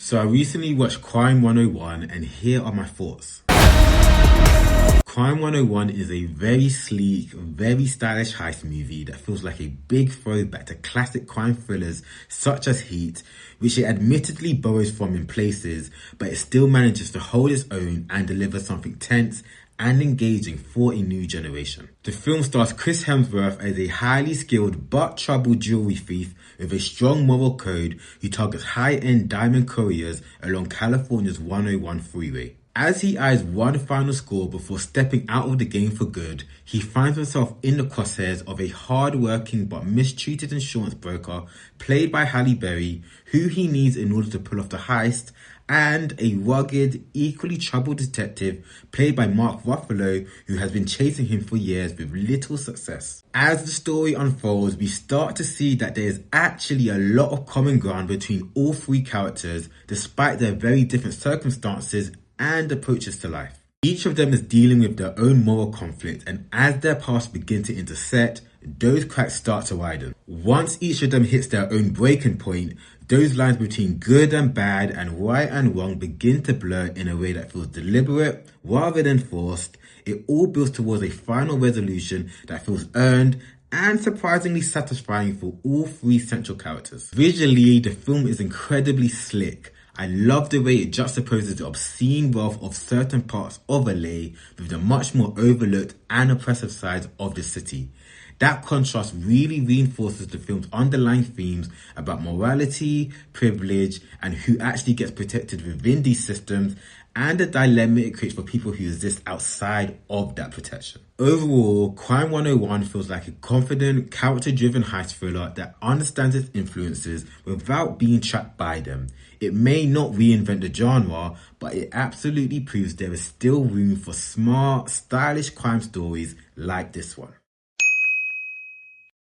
So I recently watched Crime 101 and here are my thoughts. Crime 101 is a very sleek, very stylish heist movie that feels like a big throwback to classic crime thrillers such as Heat, which it admittedly borrows from in places, but it still manages to hold its own and deliver something tense and engaging for a new generation. The film stars Chris Hemsworth as a highly skilled but troubled jewelry thief with a strong moral code who targets high-end diamond couriers along California's 101 freeway. As he eyes one final score before stepping out of the game for good, he finds himself in the crosshairs of a hard-working but mistreated insurance broker played by Halle Berry, who he needs in order to pull off the heist, and a rugged, equally troubled detective played by Mark Ruffalo, who has been chasing him for years with little success. As the story unfolds, we start to see that there is actually a lot of common ground between all three characters, despite their very different circumstances and approaches to life. Each of them is dealing with their own moral conflict, and as their paths begin to intersect, those cracks start to widen. Once each of them hits their own breaking point, those lines between good and bad and right and wrong begin to blur in a way that feels deliberate rather than forced. It all builds towards a final resolution that feels earned and surprisingly satisfying for all three central characters. Visually, the film is incredibly slick. I love the way it juxtaposes the obscene wealth of certain parts of LA with the much more overlooked and oppressive sides of the city. That contrast really reinforces the film's underlying themes about morality, privilege, and who actually gets protected within these systems, and the dilemma it creates for people who exist outside of that protection. Overall, Crime 101 feels like a confident, character-driven heist thriller that understands its influences without being trapped by them. It may not reinvent the genre, but it absolutely proves there is still room for smart, stylish crime stories like this one.